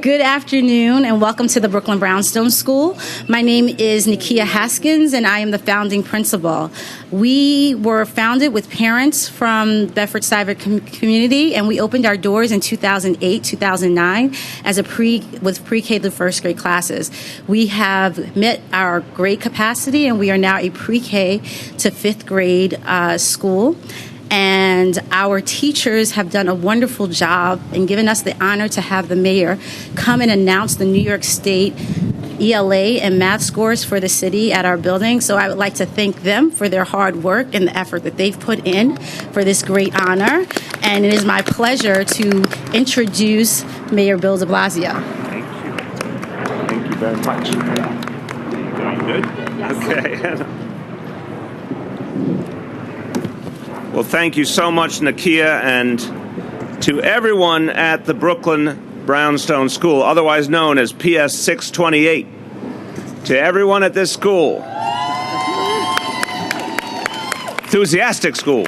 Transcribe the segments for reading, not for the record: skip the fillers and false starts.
Good afternoon and welcome to the Brooklyn Brownstone School. My name is Nakia Haskins and I am the founding principal. We were founded with parents from Bedford-Stuyvesant community and we opened our doors in 2008, 2009 as with pre-K to first grade classes. We have met our grade capacity and we are now a pre-K to fifth grade school. And our teachers have done a wonderful job and given us the honor to have the mayor come and announce the New York State ELA and math scores for the city at our building. So I would like to thank them for their hard work and the effort that they've put in for this great honor. And it is my pleasure to introduce Mayor Bill de Blasio. Thank you. Thank you very much. Doing good? Yes. Okay. Well, thank you so much, Nakia, and to everyone at the Brooklyn Brownstone School, otherwise known as PS 628. To everyone at this school, enthusiastic school,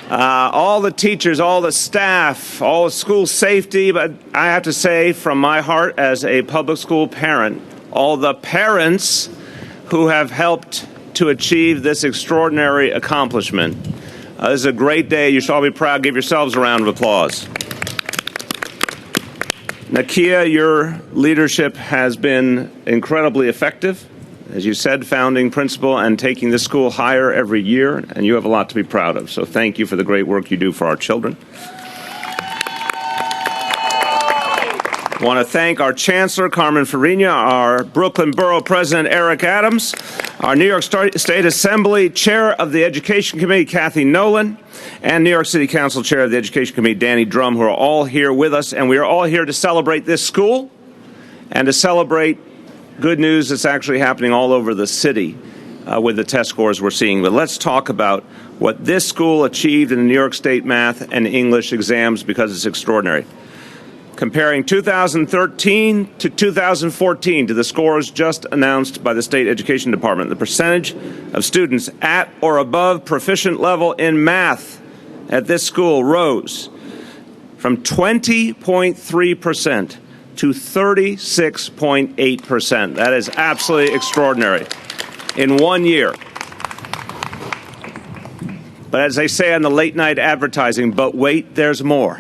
all the teachers, all the staff, all the school safety, but I have to say from my heart as a public school parent, all the parents who have helped to achieve this extraordinary accomplishment. This is a great day. You should all be proud. Give yourselves a round of applause. Nakia, your leadership has been incredibly effective. As you said, founding principal and taking this school higher every year, and you have a lot to be proud of. So thank you for the great work you do for our children. I want to thank our Chancellor, Carmen Fariña, our Brooklyn Borough President, Eric Adams, our New York State Assembly Chair of the Education Committee, Kathy Nolan, and New York City Council Chair of the Education Committee, Danny Drum, who are all here with us. And we are all here to celebrate this school and to celebrate good news that's actually happening all over the city with the test scores we're seeing. But let's talk about what this school achieved in the New York State math and English exams, because it's extraordinary. Comparing 2013 to 2014 to the scores just announced by the State Education Department, the percentage of students at or above proficient level in math at this school rose from 20.3% to 36.8%. That is absolutely extraordinary in 1 year. But as they say on the late night advertising, but wait, there's more.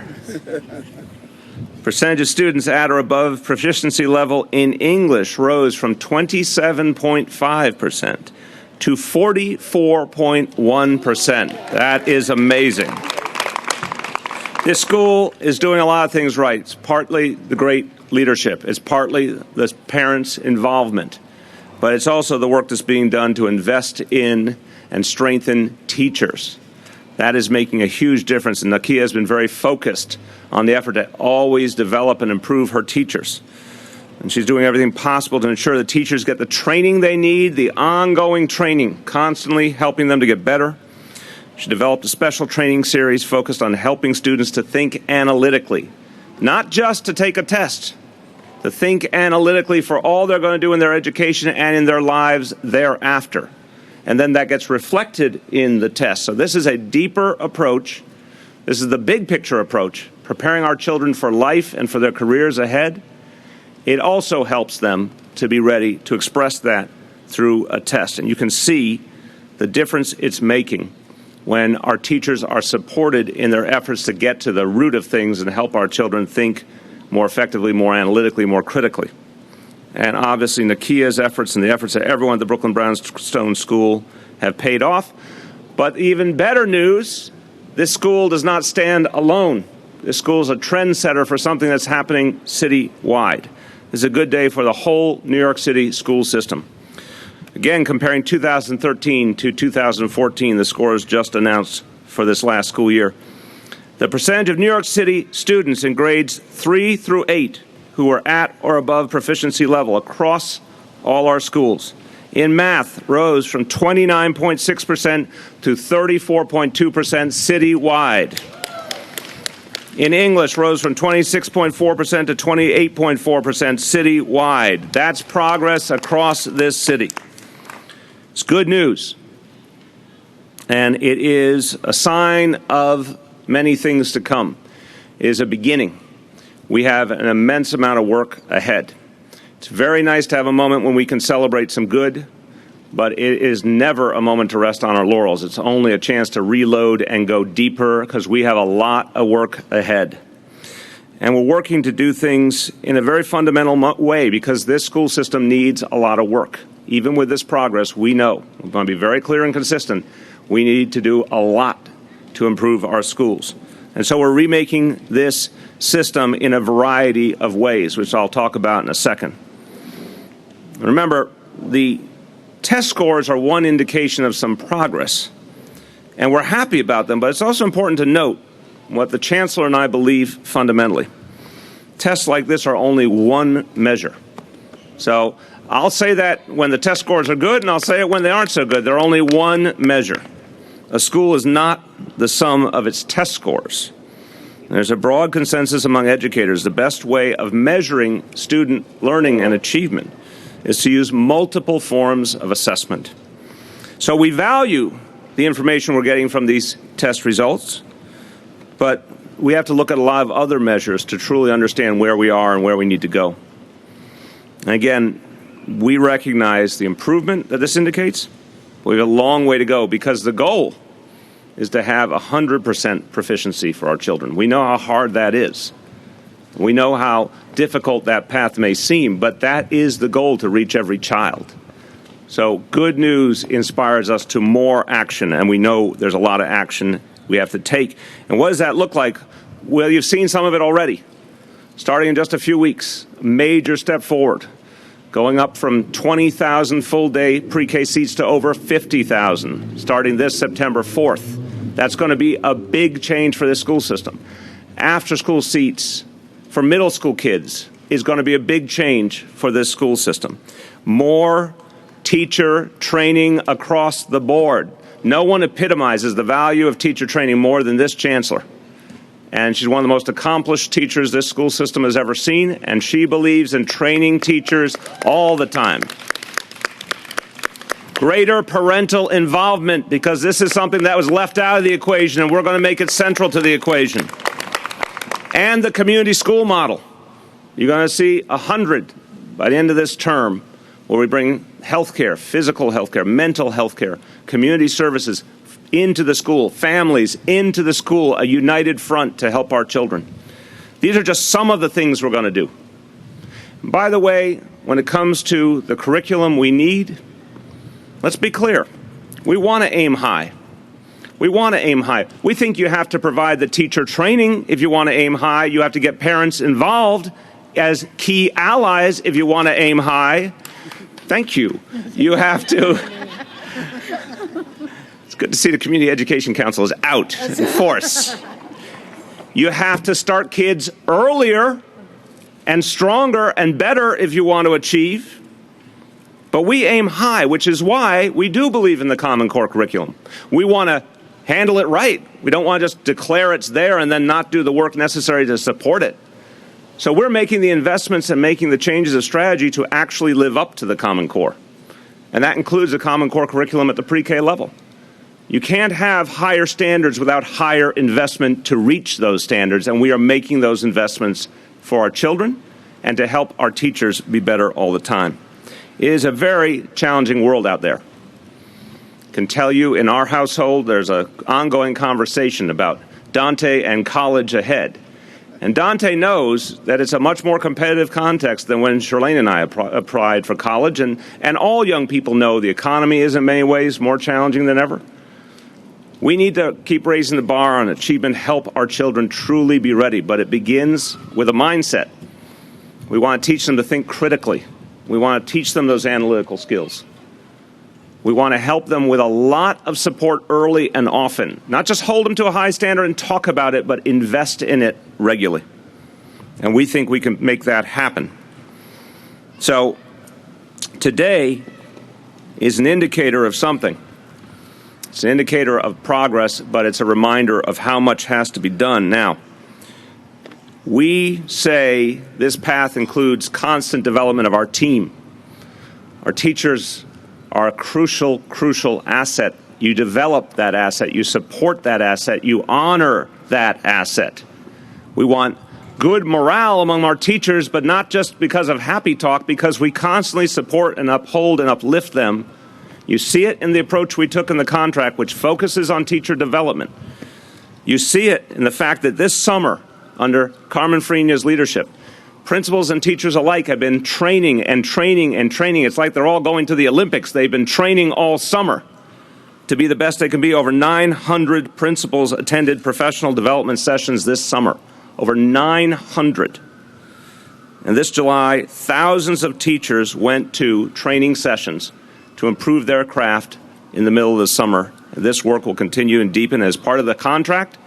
Percentage of students at or above proficiency level in English rose from 27.5% to 44.1%. That is amazing. This school is doing a lot of things right. It's partly the great leadership. It's partly the parents' involvement. But it's also the work that's being done to invest in and strengthen teachers. That is making a huge difference, and Nakia has been very focused on the effort to always develop and improve her teachers. And she's doing everything possible to ensure that teachers get the training they need, the ongoing training, constantly helping them to get better. She developed a special training series focused on helping students to think analytically, not just to take a test, to think analytically for all they're going to do in their education and in their lives thereafter. And then that gets reflected in the test. So this is a deeper approach. This is the big picture approach, preparing our children for life and for their careers ahead. It also helps them to be ready to express that through a test. And you can see the difference it's making when our teachers are supported in their efforts to get to the root of things and help our children think more effectively, more analytically, more critically. And obviously, Nakia's efforts and the efforts of everyone at the Brooklyn Brownstone School have paid off. But even better news, this school does not stand alone. This school is a trendsetter for something that's happening citywide. This is a good day for the whole New York City school system. Again, comparing 2013 to 2014, the scores just announced for this last school year. The percentage of New York City students in grades 3 through 8 who are at or above proficiency level across all our schools in math rose from 29.6% to 34.2% citywide. In English rose from 26.4% to 28.4% citywide. That's progress across this city. It's good news. And it is a sign of many things to come. It is a beginning. We have an immense amount of work ahead. It's very nice to have a moment when we can celebrate some good, but it is never a moment to rest on our laurels. It's only a chance to reload and go deeper because we have a lot of work ahead. And we're working to do things in a very fundamental way because this school system needs a lot of work. Even with this progress, we know, we're going to be very clear and consistent, we need to do a lot to improve our schools. And so we're remaking this system in a variety of ways, which I'll talk about in a second. Remember, the test scores are one indication of some progress, and we're happy about them, but it's also important to note what the Chancellor and I believe fundamentally. Tests like this are only one measure. So I'll say that when the test scores are good, and I'll say it when they aren't so good. They're only one measure. A school is not the sum of its test scores. There's a broad consensus among educators the best way of measuring student learning and achievement is to use multiple forms of assessment. So we value the information we're getting from these test results, but we have to look at a lot of other measures to truly understand where we are and where we need to go. And again, we recognize the improvement that this indicates. We have a long way to go because the goal is to have 100% proficiency for our children. We know how hard that is. We know how difficult that path may seem, but that is the goal, to reach every child. So good news inspires us to more action, and we know there's a lot of action we have to take. And what does that look like? Well, you've seen some of it already. Starting in just a few weeks, a major step forward, going up from 20,000 full-day pre-K seats to over 50,000, starting this September 4th. That's going to be a big change for this school system. After-school seats for middle school kids is going to be a big change for this school system. More teacher training across the board. No one epitomizes the value of teacher training more than this chancellor. And she's one of the most accomplished teachers this school system has ever seen, and she believes in training teachers all the time. Greater parental involvement, because this is something that was left out of the equation, and we're going to make it central to the equation. And the community school model. You're going to see 100 by the end of this term, where we bring healthcare, physical healthcare, mental healthcare, community services into the school, families into the school, a united front to help our children. These are just some of the things we're going to do. By the way, when it comes to the curriculum we need, let's be clear. We want to aim high. We want to aim high. We think you have to provide the teacher training if you want to aim high. You have to get parents involved as key allies if you want to aim high. Thank you. You have to. It's good to see the Community Education Council is out in force. You have to start kids earlier and stronger and better if you want to achieve. But we aim high, which is why we do believe in the Common Core curriculum. We want to handle it right. We don't want to just declare it's there and then not do the work necessary to support it. So we're making the investments and making the changes of strategy to actually live up to the Common Core. And that includes a Common Core curriculum at the pre-K level. You can't have higher standards without higher investment to reach those standards, and we are making those investments for our children and to help our teachers be better all the time. It is a very challenging world out there. I can tell you in our household there's an ongoing conversation about Dante and college ahead. And Dante knows that it's a much more competitive context than when Charlene and I applied for college, and all young people know the economy is in many ways more challenging than ever. We need to keep raising the bar on achievement, help our children truly be ready, but it begins with a mindset. We want to teach them to think critically. We want to teach them those analytical skills. We want to help them with a lot of support early and often. Not just hold them to a high standard and talk about it, but invest in it regularly. And we think we can make that happen. So today is an indicator of something. It's an indicator of progress, but it's a reminder of how much has to be done. Now, we say this path includes constant development of our team. Our teachers are a crucial, crucial asset. You develop that asset, you support that asset, you honor that asset. We want good morale among our teachers, but not just because of happy talk, because we constantly support and uphold and uplift them. You see it in the approach we took in the contract, which focuses on teacher development. You see it in the fact that this summer, under Carmen Fariña's leadership, principals and teachers alike have been training and training and training. It's like they're all going to the Olympics. They've been training all summer to be the best they can be. Over 900 principals attended professional development sessions this summer. Over 900. And this July, thousands of teachers went to training sessions to improve their craft in the middle of the summer. And this work will continue and deepen. As part of the contract,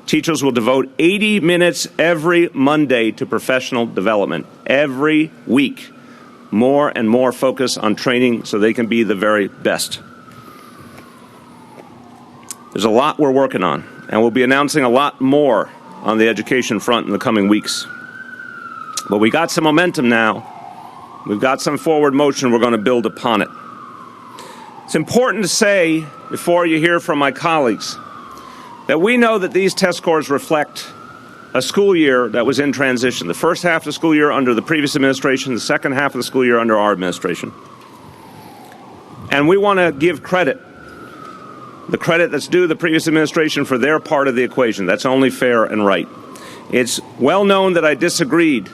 teachers will devote 80 minutes every Monday to professional development. Every week, more and more focus on training so they can be the very best. There's a lot we're working on, and we'll be announcing a lot more on the education front in the coming weeks. But we got some momentum now. We've got some forward motion. We're going to build upon it. It's important to say, before you hear from my colleagues, that we know that these test scores reflect a school year that was in transition. The first half of the school year under the previous administration, the second half of the school year under our administration. And we want to give credit, the credit that's due the previous administration for their part of the equation. That's only fair and right. It's well known that I disagreed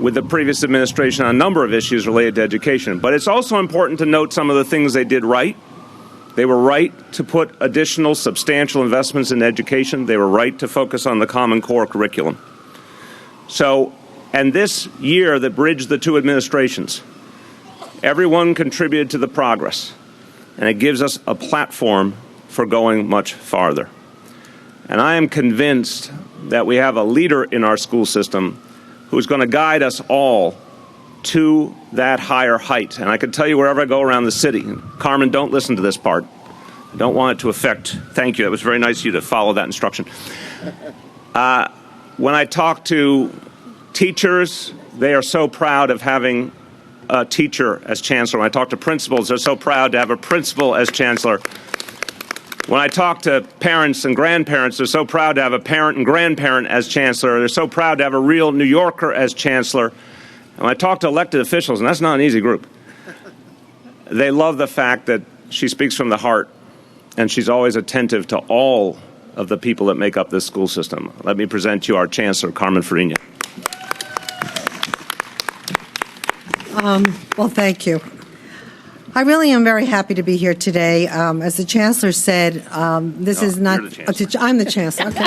with the previous administration on a number of issues related to education, but it's also important to note some of the things they did right. They were right to put additional substantial investments in education. They were right to focus on the Common Core curriculum. And this year that bridged the two administrations, everyone contributed to the progress. And it gives us a platform for going much farther. And I am convinced that we have a leader in our school system who's going to guide us all to that higher height. And I can tell you wherever I go around the city, Carmen, don't listen to this part. I don't want it to affect, thank you, it was very nice of you to follow that instruction. When I talk to teachers, they are so proud of having a teacher as chancellor. When I talk to principals, they're so proud to have a principal as chancellor. When I talk to parents and grandparents, they're so proud to have a parent and grandparent as chancellor. They're so proud to have a real New Yorker as chancellor. And when I talk to elected officials, and that's not an easy group, they love the fact that she speaks from the heart, and she's always attentive to all of the people that make up this school system. Let me present to you our Chancellor, Carmen Fariña. Well, thank you. I really am very happy to be here today. As the Chancellor said, this is not... I'm the Chancellor. Okay.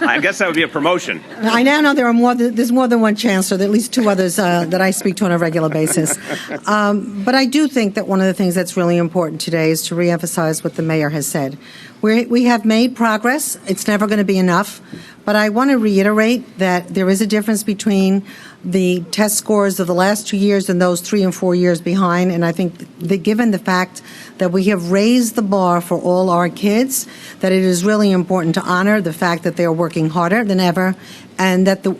I guess that would be a promotion. I now know there's more than one Chancellor, at least two others that I speak to on a regular basis. But I do think that one of the things that's really important today is to reemphasize what the Mayor has said. We have made progress. It's never going to be enough. But I want to reiterate that there is a difference between the test scores of the last 2 years and those 3 and 4 years behind. And I think that given the fact that we have raised the bar for all our kids, that it is really important to honor the fact that they are working harder than ever, and that the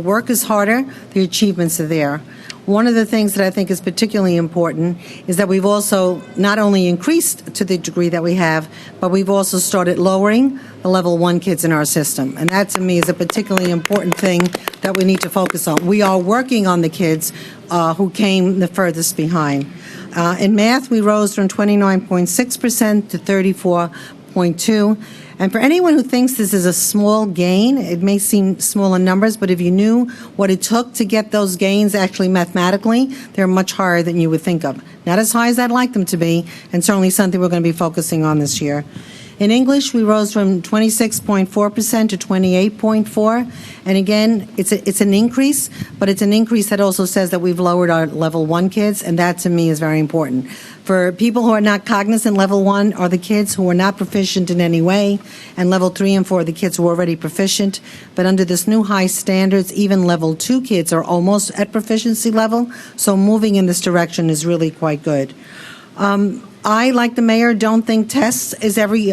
work is harder, the achievements are there. One of the things that I think is particularly important is that we've also not only increased to the degree that we have, but we've also started lowering the level 1 kids in our system. And that, to me, is a particularly important thing that we need to focus on. We are working on the kids who came the furthest behind. In math, we rose from 29.6% to 34.2%. And for anyone who thinks this is a small gain, it may seem small in numbers, but if you knew what it took to get those gains actually mathematically, they're much higher than you would think of. Not as high as I'd like them to be, and certainly something we're going to be focusing on this year. In English, we rose from 26.4% to 28.4%. And again, it's an increase, but it's an increase that also says that we've lowered our level 1 kids, and that to me is very important. For people who are not cognizant, level 1 are the kids who are not proficient in any way, and level 3 and 4 are the kids who are already proficient. But under this new high standards, even level 2 kids are almost at proficiency level, so moving in this direction is really quite good. I, like the Mayor, don't think tests is every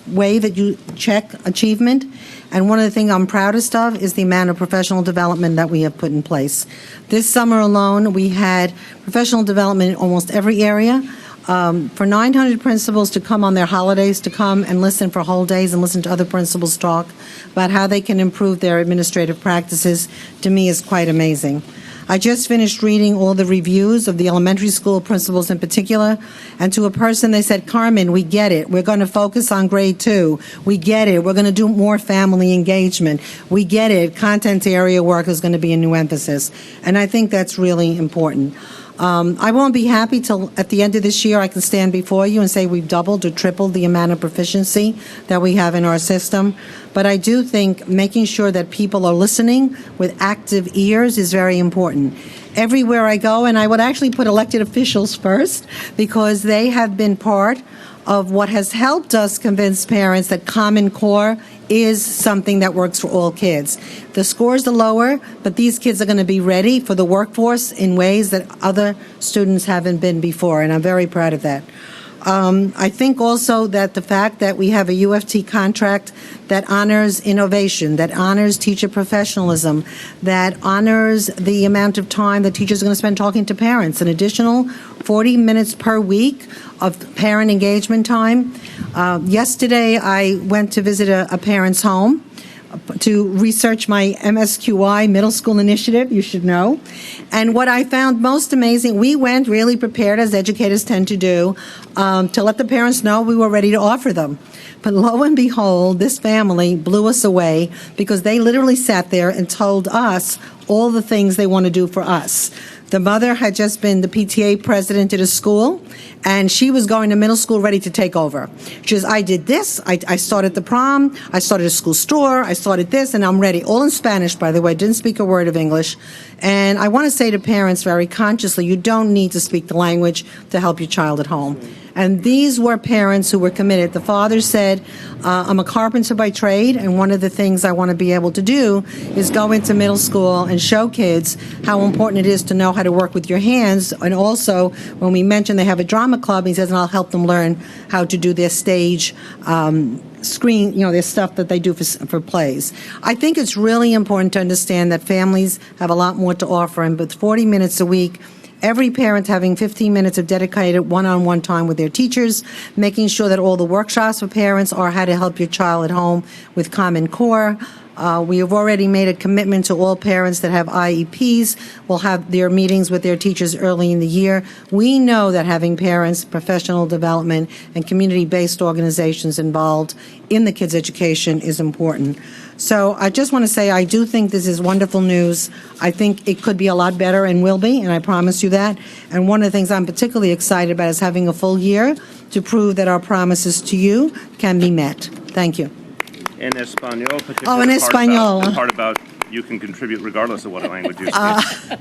way that you check achievement. And one of the things I'm proudest of is the amount of professional development that we have put in place. This summer alone, we had professional development in almost every area. For 900 principals to come on their holidays, to come and listen for whole days and listen to other principals talk about how they can improve their administrative practices, to me is quite amazing. I just finished reading all the reviews of the elementary school principals in particular, and to a person they said, Carmen, we get it. We're going to focus on grade 2. We get it. We're going to do more family engagement. We get it. Content area work is going to be a new emphasis. And I think that's really important. I won't be happy till at the end of this year I can stand before you and say we've doubled or tripled the amount of proficiency that we have in our system. But I do think making sure that people are listening with active ears is very important. Everywhere I go, and I would actually put elected officials first because they have been part of what has helped us convince parents that Common Core is something that works for all kids. The scores are lower, but these kids are going to be ready for the workforce in ways that other students haven't been before, and I'm very proud of that. I think also that the fact that we have a UFT contract that honors innovation, that honors teacher professionalism, that honors the amount of time that teachers are going to spend talking to parents, an additional 40 minutes per week of parent engagement time. Yesterday, I went to visit a parent's home to research my MSQI middle school initiative, you should know. And what I found most amazing, we went really prepared, as educators tend to do, to let the parents know we were ready to offer them. But lo and behold, this family blew us away because they literally sat there and told us all the things they want to do for us. The mother had just been the PTA president at a school, and she was going to middle school ready to take over. She says, I did this, I started the prom, I started a school store, I started this, and I'm ready. All in Spanish, by the way, didn't speak a word of English. And I want to say to parents very consciously, you don't need to speak the language to help your child at home. And these were parents who were committed. The father said, I'm a carpenter by trade, and one of the things I want to be able to do is go into middle school and show kids how important it is to know how to work with your hands. And also, when we mentioned they have a drama club, he says, and I'll help them learn how to do their stage screen, their stuff that they do for plays. I think it's really important to understand that families have a lot more to offer, and with 40 minutes a week, every parent having 15 minutes of dedicated one-on-one time with their teachers, making sure that all the workshops for parents are how to help your child at home with Common Core. We have already made a commitment to all parents that have IEPs will have their meetings with their teachers early in the year. We know that having parents, professional development, and community-based organizations involved in the kids' education is important. So I just want to say I do think this is wonderful news. I think it could be a lot better and will be, and I promise you that. And one of the things I'm particularly excited about is having a full year to prove that our promises to you can be met. Thank you. En español, en español. The part about you can contribute regardless of what language you speak.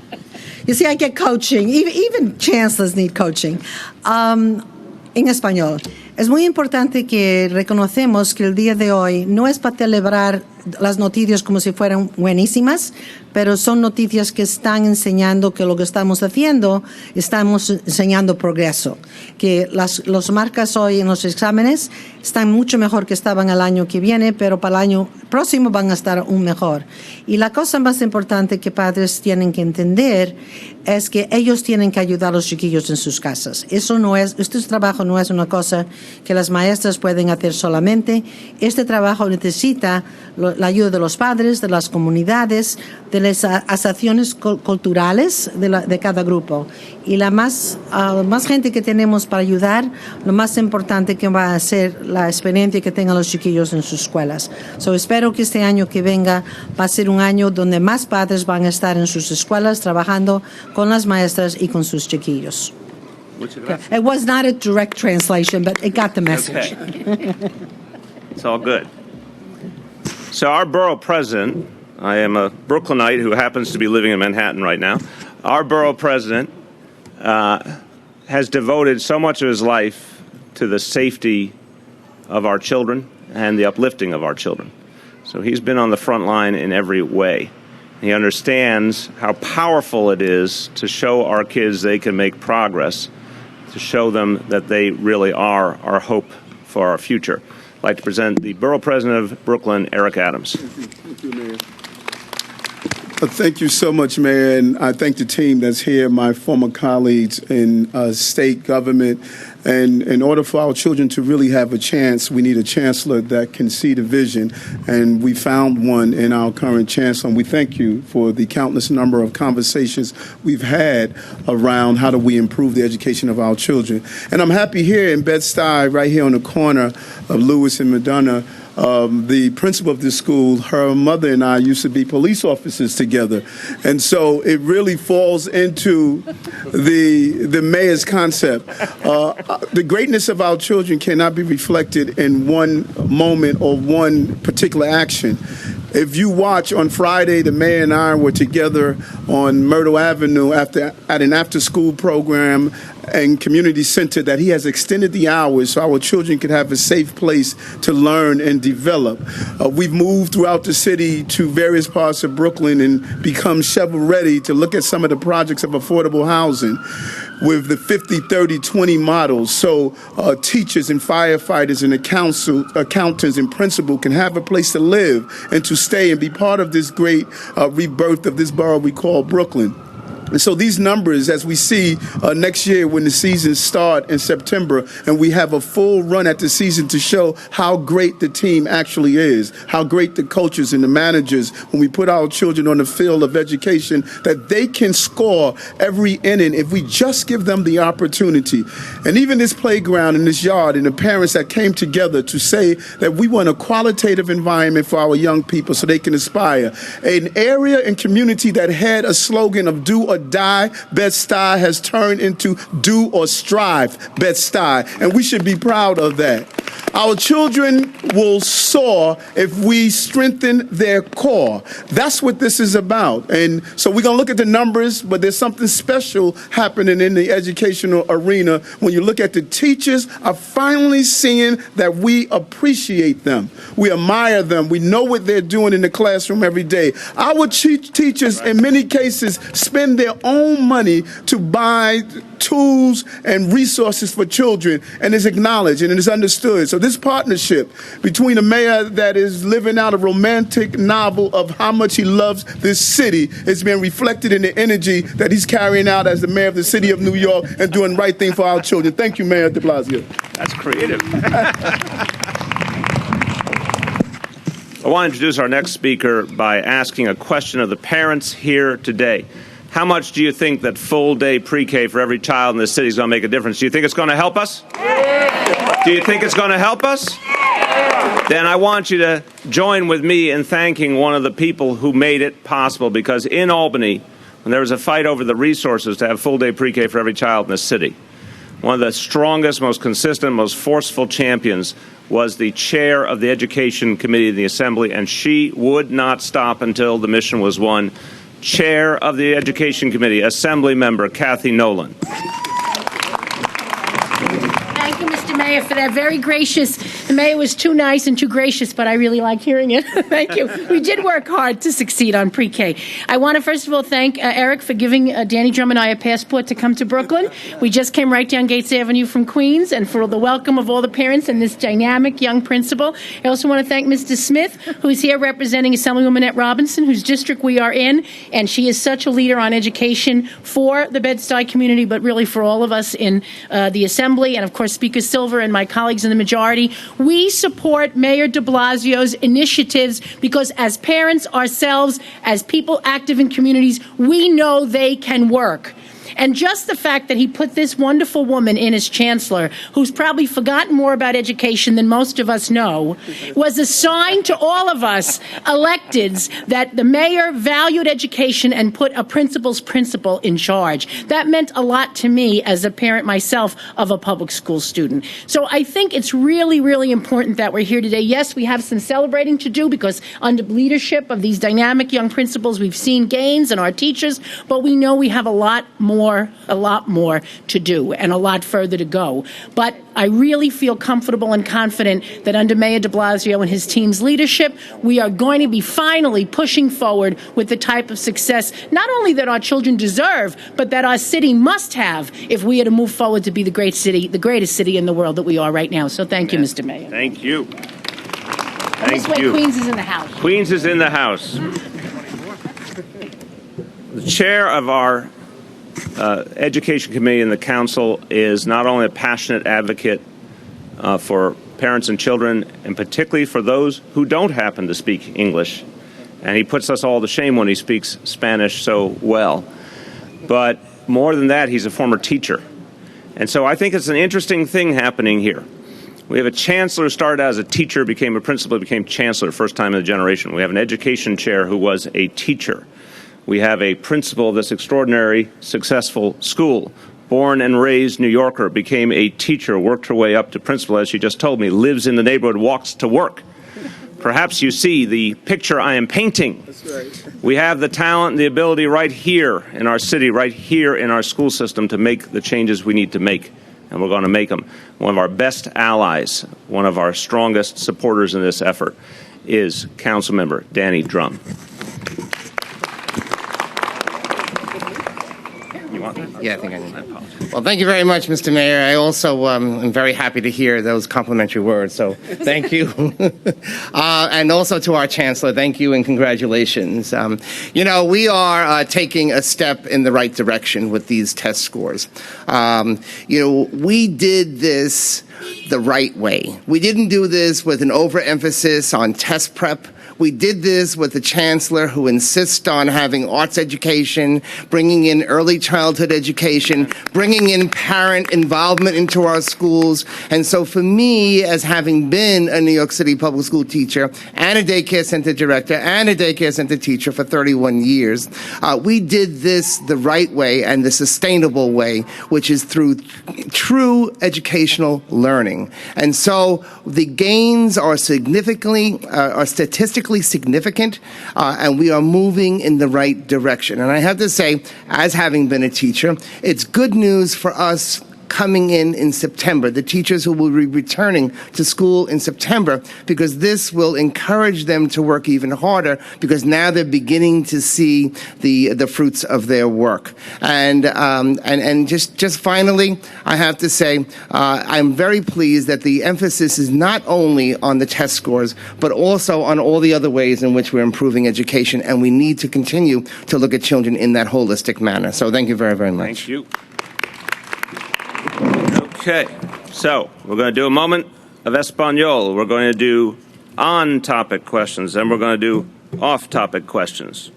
You see, I get coaching. Even chancellors need coaching. En español. Es muy importante que reconocemos que el día de hoy no es para celebrar las noticias como si fueran buenísimas, pero son noticias que están enseñando que lo que estamos haciendo, estamos enseñando progreso. Que los marcas hoy en los exámenes están mucho mejor que estaban el año que viene, pero para el año próximo van a estar aún mejor. Y la cosa más importante que padres tienen que entender es que ellos tienen que ayudar a los chiquillos en sus casas. Este trabajo no es una cosa que las maestras pueden hacer solamente. Este trabajo necesita la ayuda de los padres, de las comunidades, de las asociaciones culturales de cada grupo. Y la más gente que tenemos para ayudar, lo más importante que va a ser la experiencia que tengan los chiquillos en sus escuelas. Espero que este año que venga va a ser un año donde más padres van a estar en sus escuelas trabajando con las maestras y con sus chiquillos. It was not a direct translation, but it got the message. Okay. It's all good. So our borough president, I am a Brooklynite who happens to be living in Manhattan right now. Our borough president has devoted so much of his life to the safety of our children and the uplifting of our children. So he's been on the front line in every way. He understands how powerful it is to show our kids they can make progress, to show them that they really are our hope for our future. I'd like to present the Borough President of Brooklyn, Eric Adams. Thank you, Mayor. Thank you so much, Mayor, and I thank the team that's here, my former colleagues in state government, And in order for our children to really have a chance, we need a chancellor that can see the vision. And we found one in our current chancellor. And we thank you for the countless number of conversations we've had around how do we improve the education of our children. And I'm happy here in Bed-Stuy, right here on the corner of Lewis and MacDonough, the principal of this school, her mother and I used to be police officers together. And so it really falls into the mayor's concept. The greatness of our children cannot be reflected in one moment or one particular action. If you watch on Friday, the mayor and I were together on Myrtle Avenue at an after-school program and community center that he has extended the hours so our children could have a safe place to learn and develop. We've moved throughout the city to various parts of Brooklyn and become shovel-ready to look at some of the projects of affordable housing with the 50-30-20 models, so teachers and firefighters and accountants and principals can have a place to live and to stay and be part of this great rebirth of this borough we call Brooklyn. And so these numbers, as we see next year when the seasons start in September and we have a full run at the season to show how great the team actually is, how great the coaches and the managers, when we put our children on the field of education, that they can score every inning if we just give them the opportunity. And even this playground and this yard and the parents that came together to say that we want a qualitative environment for our young people so they can aspire. An area and community that had a slogan of do or die, Bed-Stuy has turned into do or strive, Bed-Stuy, and we should be proud of that. Our children will soar if we strengthen their core. That's what this is about. And so we're going to look at the numbers, but there's something special happening in the educational arena when you look at the teachers are finally seeing that we appreciate them. We admire them. We know what they're doing in the classroom every day. Our teachers, in many cases, spend their own money to buy tools and resources for children, and is acknowledged and it is understood. So this partnership between a mayor that is living out a romantic novel of how much he loves this city is being reflected in the energy that he's carrying out as the mayor of the city of New York and doing the right thing for our children. Thank you, Mayor de Blasio. That's creative. I want to introduce our next speaker by asking a question of the parents here today. How much do you think that full-day pre-K for every child in this city is going to make a difference? Do you think it's going to help us? Do you think it's going to help us? Then I want you to join with me in thanking one of the people who made it possible, because in Albany, when there was a fight over the resources to have full-day pre-K for every child in the city, one of the strongest, most consistent, most forceful champions was the chair of the Education Committee of the Assembly, and she would not stop until the mission was won. Chair of the Education Committee, Assembly Member Kathy Nolan. Thank you, Mr. Mayor, for that very gracious. The mayor was too nice and too gracious, but I really liked hearing it. Thank you. We did work hard to succeed on pre-K. I want to first of all thank Eric for giving Danny Drum and I a passport to come to Brooklyn. We just came right down Gates Avenue from Queens, and for the welcome of all the parents and this dynamic young principal. I also want to thank Mr. Smith, who's here representing Assemblywoman Annette Robinson, whose district we are in, and she is such a leader on education for the Bed-Stuy community, but really for all of us in the Assembly, and of course Speaker Silver and my colleagues in the majority. We support Mayor de Blasio's initiatives because as parents ourselves, as people active in communities, we know they can work. And just the fact that he put this wonderful woman in as chancellor, who's probably forgotten more about education than most of us know, was a sign to all of us electeds that the mayor valued education and put a principal's principal in charge. That meant a lot to me as a parent myself of a public school student. So I think it's really, really important that we're here today. Yes, we have some celebrating to do because under leadership of these dynamic young principals, we've seen gains in our teachers, but we know we have a lot more to do and a lot further to go. But I really feel comfortable and confident that under Mayor de Blasio and his team's leadership, we are going to be finally pushing forward with the type of success not only that our children deserve, but that our city must have if we are to move forward to be the great city, the greatest city in the world that we are right now. So thank you, Mr. Mayor. Thank you. This way, Queens is in the house. Queens is in the house. The chair of our Education Committee and the Council is not only a passionate advocate for parents and children, and particularly for those who don't happen to speak English, and he puts us all to shame when he speaks Spanish so well. But more than that, he's a former teacher. And so I think it's an interesting thing happening here. We have a chancellor who started out as a teacher, became a principal, became chancellor, first time in a generation. We have an education chair who was a teacher. We have a principal of this extraordinary, successful school, born and raised New Yorker, became a teacher, worked her way up to principal, as she just told me, lives in the neighborhood, walks to work. Perhaps you see the picture I am painting. That's right. We have the talent and the ability right here in our city, right here in our school system to make the changes we need to make. And we're going to make them. One of our best allies, one of our strongest supporters in this effort is Councilmember Danny Drum. You want that? Yeah, I think I need that. Well, thank you very much, Mr. Mayor. I also am very happy to hear those complimentary words, so thank you. And also to our Chancellor, thank you and congratulations. You know, we are taking a step in the right direction with these test scores. You know, we did this the right way. We didn't do this with an overemphasis on test prep. We did this with a chancellor who insists on having arts education, bringing in early childhood education, bringing in parent involvement into our schools. And so for me, as having been a New York City public school teacher and a daycare center director and a daycare center teacher for 31 years, we did this the right way and the sustainable way, which is through true educational learning. And so the gains are statistically significant, and we are moving in the right direction. And I have to say, as having been a teacher, it's good news for us coming in September, the teachers who will be returning to school in September, because this will encourage them to work even harder, because now they're beginning to see the fruits of their work. And just finally, I have to say, I'm very pleased that the emphasis is not only on the test scores, but also on all the other ways in which we're improving education, and we need to continue to look at children in that holistic manner. So thank you very, very much. Thank you. Okay, so we're going to do a moment of Espanol. We're going to do on-topic questions, then we're going to do off-topic questions.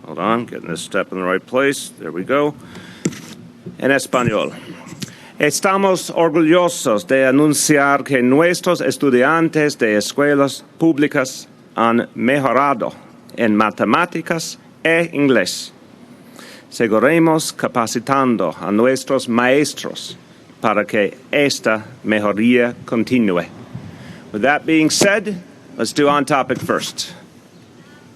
Hold on, getting this step in the right place. There we go. En Español. Estamos orgullosos de anunciar que nuestros estudiantes de escuelas públicas han mejorado en matemáticas e inglés. Seguiremos capacitando a nuestros maestros para que esta mejoría continúe. With that being said, let's do on topic first.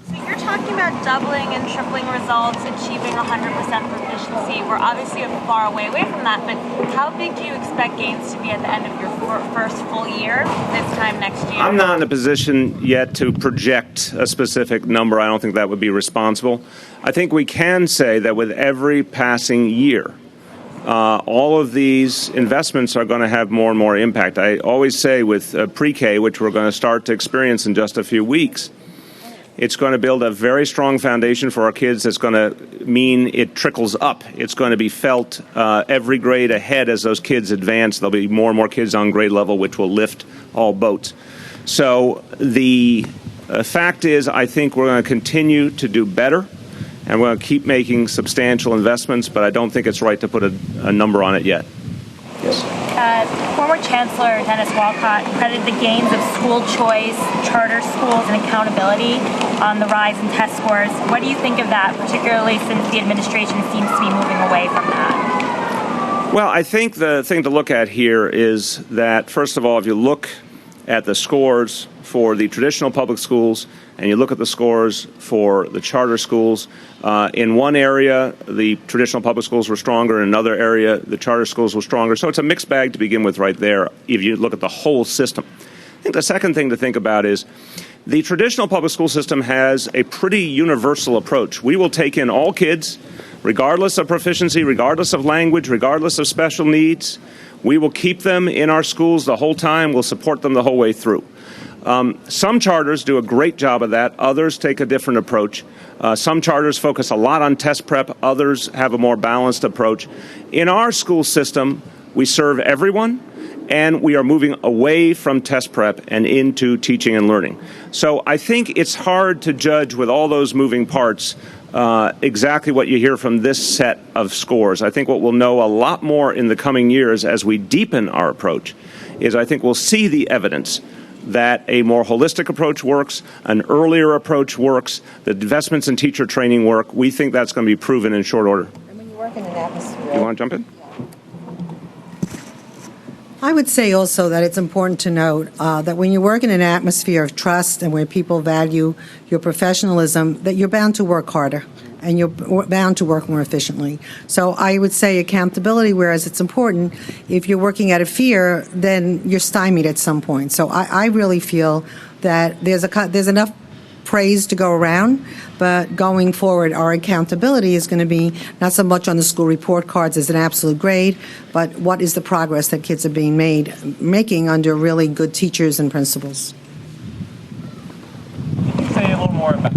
So you're talking about doubling and tripling results, achieving 100% proficiency. We're obviously a far way away from that, but how big do you expect gains to be at the end of your first full year this time next year? I'm not in a position yet to project a specific number. I don't think that would be responsible. I think we can say that with every passing year, all of these investments are going to have more and more impact. I always say with pre-K, which we're going to start to experience in just a few weeks, it's going to build a very strong foundation for our kids. It's going to mean it trickles up. It's going to be felt every grade ahead as those kids advance. There'll be more and more kids on grade level, which will lift all boats. So the fact is, I think we're going to continue to do better. And we're going to keep making substantial investments, but I don't think it's right to put a number on it yet. Yes. Former Chancellor Dennis Walcott credited the gains of school choice, charter schools, and accountability on the rise in test scores. What do you think of that, particularly since the administration seems to be moving away from that? Well, I think the thing to look at here is that, first of all, if you look at the scores for the traditional public schools and you look at the scores for the charter schools, in one area, the traditional public schools were stronger. In another area, the charter schools were stronger. So it's a mixed bag to begin with right there if you look at the whole system. I think the second thing to think about is the traditional public school system has a pretty universal approach. We will take in all kids, regardless of proficiency, regardless of language, regardless of special needs. We will keep them in our schools the whole time. We'll support them the whole way through. Some charters do a great job of that. Others take a different approach. Some charters focus a lot on test prep. Others have a more balanced approach. In our school system, we serve everyone, and we are moving away from test prep and into teaching and learning. So I think it's hard to judge with all those moving parts exactly what you hear from this set of scores. I think what we'll know a lot more in the coming years as we deepen our approach is I think we'll see the evidence that a more holistic approach works, an earlier approach works, the investments in teacher training work. We think that's going to be proven in short order. And when you work in an atmosphere, You want to jump in? I would say also that it's important to note that when you work in an atmosphere of trust and where people value your professionalism, that you're bound to work harder and you're bound to work more efficiently. So I would say accountability, whereas it's important, if you're working out of fear, then you're stymied at some point. So I really feel that there's enough praise to go around, but going forward, our accountability is going to be not so much on the school report cards as an absolute grade, but what is the progress that kids are making under really good teachers and principals. Can you say a little more about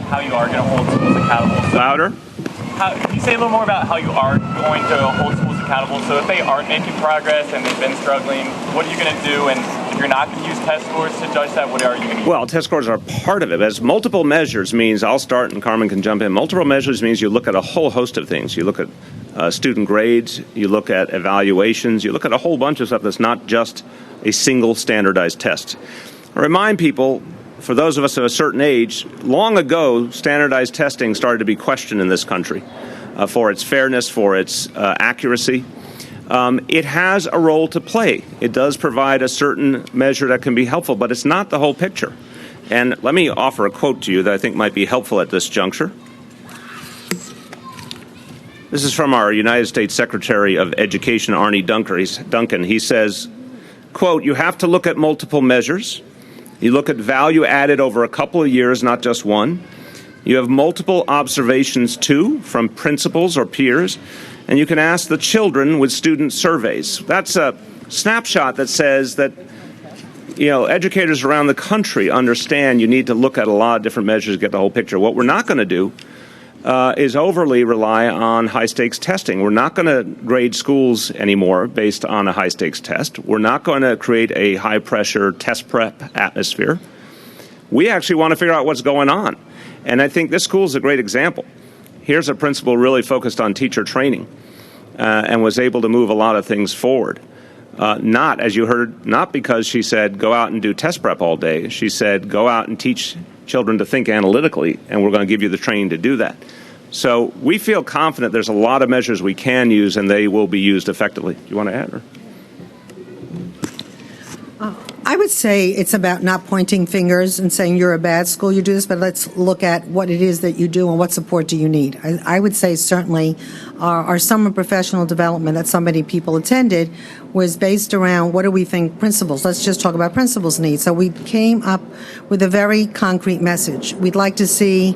how you are going to hold schools accountable? Louder. Can you say a little more about how you are going to hold schools accountable? So if they aren't making progress and they've been struggling, what are you going to do? And if you're not going to use test scores to judge that, what are you going to use? Well, test scores are part of it. As multiple measures means, I'll start and Carmen can jump in. Multiple measures means you look at a whole host of things. You look at student grades, you look at evaluations, you look at a whole bunch of stuff that's not just a single standardized test. I remind people, for those of us of a certain age, long ago, standardized testing started to be questioned in this country for its fairness, for its accuracy. It has a role to play. It does provide a certain measure that can be helpful, but it's not the whole picture. And let me offer a quote to you that I think might be helpful at this juncture. This is from our United States Secretary of Education, Arne Duncan. He says, quote, "You have to look at multiple measures. You look at value added over a couple of years, not just one. You have multiple observations, too, from principals or peers, and you can ask the children with student surveys." That's a snapshot that says that, educators around the country understand you need to look at a lot of different measures to get the whole picture. What we're not going to do is overly rely on high-stakes testing. We're not going to grade schools anymore based on a high-stakes test. We're not going to create a high-pressure test prep atmosphere. We actually want to figure out what's going on. And I think this school is a great example. Here's a principal really focused on teacher training and was able to move a lot of things forward. Not, as you heard, not because she said, go out and do test prep all day. She said, go out and teach children to think analytically, and we're going to give you the training to do that. So we feel confident there's a lot of measures we can use, and they will be used effectively. Do you want to add? Or? I would say it's about not pointing fingers and saying you're a bad school, you do this, but let's look at what it is that you do and what support do you need. I would say certainly our summer professional development that so many people attended was based around what do we think principals, let's just talk about principals need. So we came up with a very concrete message. We'd like to see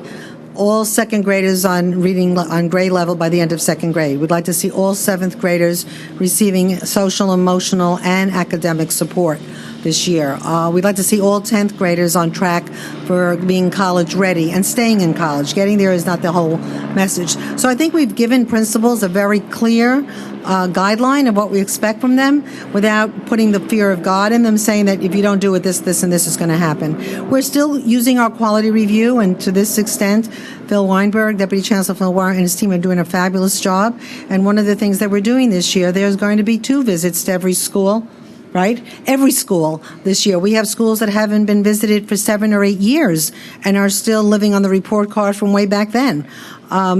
all second graders on reading on grade level by the end of second grade. We'd like to see all seventh graders receiving social, emotional, and academic support this year. We'd like to see all 10th graders on track for being college ready and staying in college. Getting there is not the whole message. So I think we've given principals a very clear guideline of what we expect from them without putting the fear of God in them, saying that if you don't do it, this, and this is going to happen. We're still using our quality review, and to this extent, Phil Weinberg, Deputy Chancellor Phil Weinberg, and his team are doing a fabulous job. And one of the things that we're doing this year, there's going to be 2 visits to every school. Right? Every school this year. We have schools that haven't been visited for 7 or 8 years and are still living on the report card from way back then.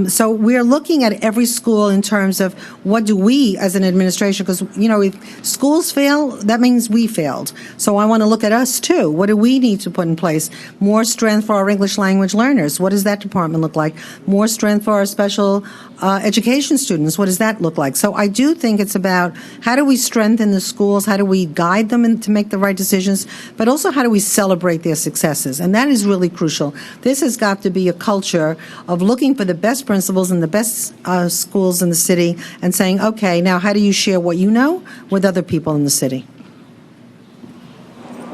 So we're looking at every school in terms of what do we as an administration, because, if schools fail, that means we failed. So I want to look at us, too. What do we need to put in place? More strength for our English language learners. What does that department look like? More strength for our special education students. What does that look like? So I do think it's about how do we strengthen the schools? How do we guide them to make the right decisions? But also how do we celebrate their successes? And that is really crucial. This has got to be a culture of looking for the best principals and the best schools in the city and saying, okay, now how do you share what you know with other people in the city?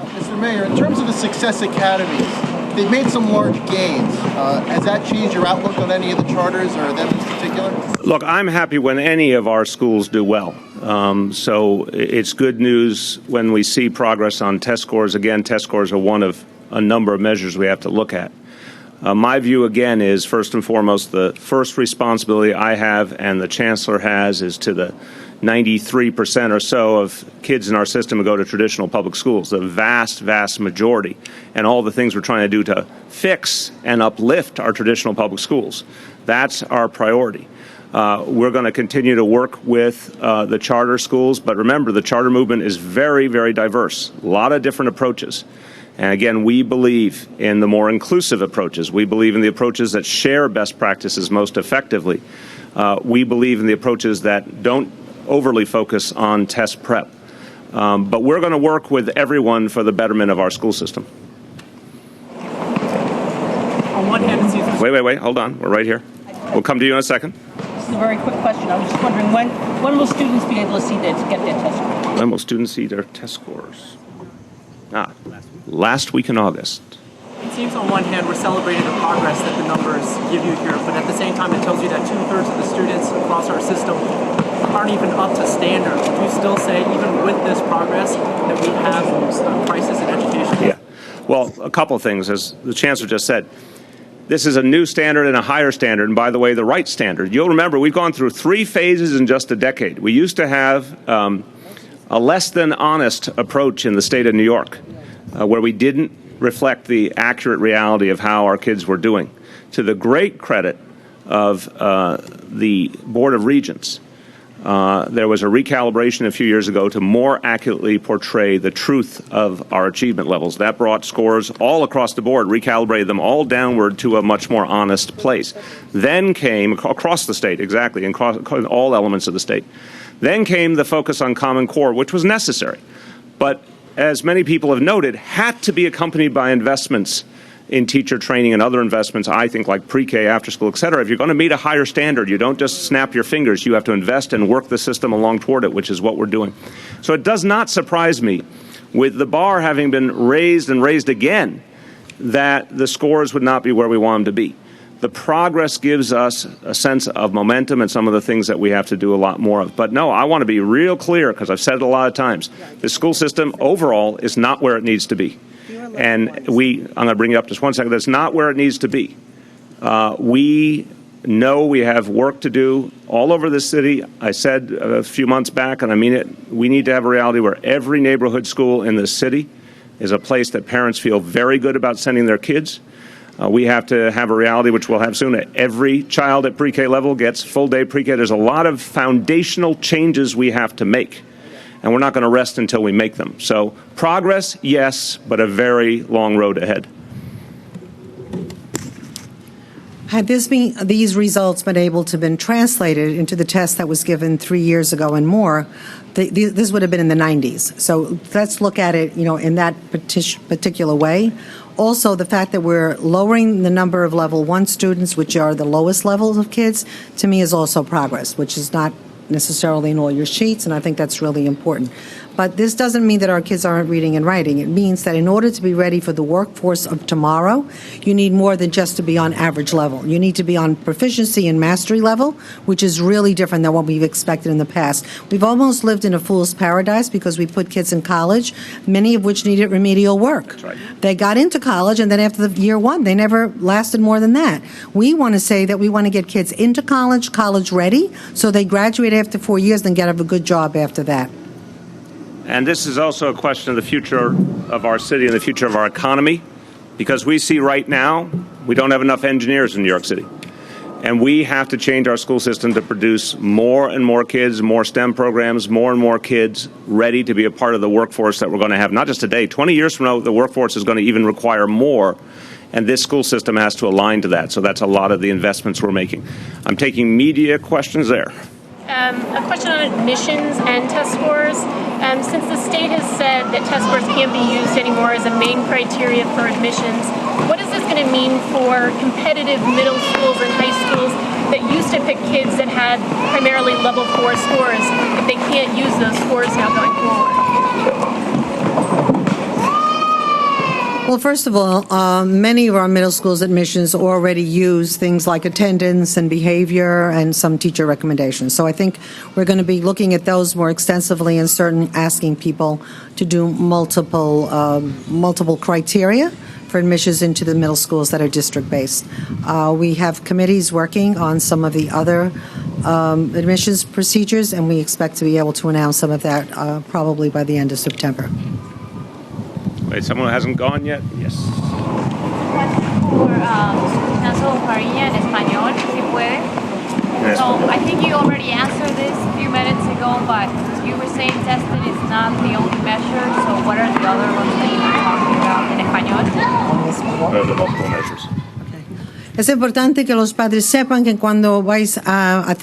Mr. Mayor, in terms of the Success Academies, they've made some large gains. Has that changed your outlook on any of the charters or them in particular? Look, I'm happy when any of our schools do well. So it's good news when we see progress on test scores. Again, test scores are one of a number of measures we have to look at. My view, again, is first and foremost the first responsibility I have and the Chancellor has is to the 93% or so of kids in our system who go to traditional public schools, the vast, vast majority, and all the things we're trying to do to fix and uplift our traditional public schools. That's our priority. We're going to continue to work with the charter schools, but remember, the charter movement is very, very diverse, a lot of different approaches. And again, we believe in the more inclusive approaches. We believe in the approaches that share best practices most effectively. We believe in the approaches that don't overly focus on test prep. But we're going to work with everyone for the betterment of our school system. On one hand, it seems... Wait, hold on. We're right here. We'll come to you in a second. This is a very quick question. I was just wondering, when will students be able to see get their test scores? When will students see their test scores? Last week in August. It seems on one hand we're celebrating the progress that the numbers give you here, but at the same time it tells you that 2/3 of the students across our system aren't even up to standard. Would you still say, even with this progress, that we have a crisis in education? Yeah. Well, a couple of things. As the Chancellor just said, this is a new standard and a higher standard, and by the way, the right standard. You'll remember we've gone through 3 phases in just a decade. We used to have a less than honest approach in the state of New York, where we didn't reflect the accurate reality of how our kids were doing. To the great credit of the Board of Regents, there was a recalibration a few years ago to more accurately portray the truth of our achievement levels. That brought scores all across the board, recalibrated them all downward to a much more honest place. Then came, across the state, exactly, in all elements of the state, then came the focus on Common Core, which was necessary, but as many people have noted, had to be accompanied by investments in teacher training and other investments, I think, like pre-K, after school, et cetera. If you're going to meet a higher standard, you don't just snap your fingers. You have to invest and work the system along toward it, which is what we're doing. So it does not surprise me, with the bar having been raised and raised again, that the scores would not be where we want them to be. The progress gives us a sense of momentum and some of the things that we have to do a lot more of. But no, I want to be real clear, because I've said it a lot of times. The school system overall is not where it needs to be. And I'm going to bring you up just one second. That's not where it needs to be. We know we have work to do all over the city. I said a few months back, and I mean it, we need to have a reality where every neighborhood school in the city is a place that parents feel very good about sending their kids. We have to have a reality, which we'll have soon, that every child at pre-K level gets full-day pre-K. There's a lot of foundational changes we have to make, and we're not going to rest until we make them. So progress, yes, but a very long road ahead. Had these results been able to have been translated into the test that was given 3 years ago and more, this would have been in the 90s. So let's look at it, in that particular way. Also, the fact that we're lowering the number of level 1 students, which are the lowest levels of kids, to me is also progress, which is not necessarily in all your sheets, and I think that's really important. But this doesn't mean that our kids aren't reading and writing. It means that in order to be ready for the workforce of tomorrow, you need more than just to be on average level. You need to be on proficiency and mastery level, which is really different than what we've expected in the past. We've almost lived in a fool's paradise because we put kids in college, many of which needed remedial work. That's right. They got into college, and then after the year 1, they never lasted more than that. We want to say that we want to get kids into college, college ready, so they graduate after 4 years and get a good job after that. And this is also a question of the future of our city and the future of our economy, because we see right now we don't have enough engineers in New York City. And we have to change our school system to produce more and more kids, more STEM programs, more and more kids ready to be a part of the workforce that we're going to have. Not just today, 20 years from now, the workforce is going to even require more. And this school system has to align to that. So that's a lot of the investments we're making. I'm taking media questions there. A question on admissions and test scores. Since the state has said that test scores can't be used anymore as a main criteria for admissions, what is this going to mean for competitive middle schools and high schools that used to pick kids that had primarily level 4 scores if they can't use those scores now going forward? Well, first of all, many of our middle schools admissions already use things like attendance and behavior and some teacher recommendations. So I think we're going to be looking at those more extensively and asking people to do multiple criteria for admissions into the middle schools that are district-based. We have committees working on some of the other admissions procedures, and we expect to be able to announce some of that probably by the end of September. Wait, someone who hasn't gone yet? Yes. For Chancellor Fariña en español, si puede. So I think you already answered this a few minutes ago, but you were saying testing is not the only measure. So what are the other ones that you were talking about en español? The multiple measures. Es importante que los padres sepan que cuando vais a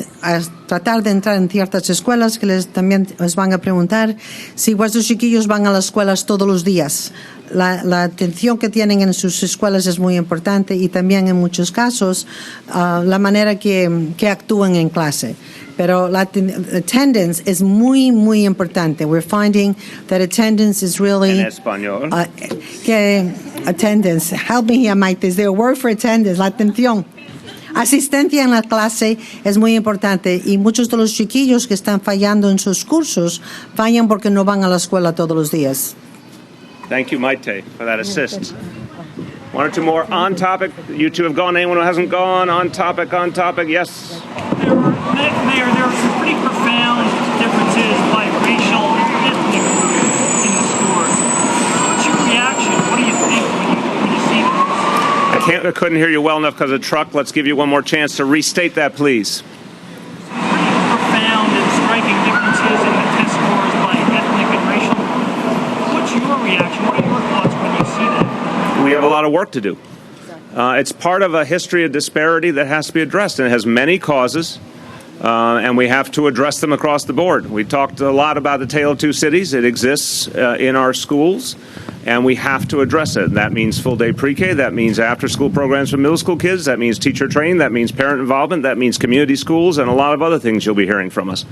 tratar de entrar en ciertas escuelas, que también os van a preguntar si vuestros chiquillos van a las escuelas todos los días. La atención que tienen en sus escuelas es muy importante y también en muchos casos la manera que actúan en clase. Pero la attendance es muy, muy importante. We're finding that attendance is really... En español. Attendance. Help me here, Mike. Is there a word for attendance? La atención. Asistencia en la clase es muy importante y muchos de los chiquillos que están fallando en sus cursos fallan porque no van a la escuela todos los días. Thank you, Maite, for that assist. One or two more on topic. You two have gone. Anyone who hasn't gone? On topic, yes. Mayor, there are some pretty profound differences by racial and ethnic group in the scores. What's your reaction? What do you think when you see that? I couldn't hear you well enough because of the truck. Let's give you one more chance to restate that, please. Some pretty profound and striking differences in the test scores by ethnic and racial group. What's your reaction? What are your thoughts when you see that? We have a lot of work to do. It's part of a history of disparity that has to be addressed, and it has many causes, and we have to address them across the board. We talked a lot about the Tale of Two Cities. It exists in our schools, and we have to address it. That means full-day pre-K. That means after-school programs for middle school kids. That means teacher training. That means parent involvement. That means community schools, and a lot of other things you'll be hearing from us.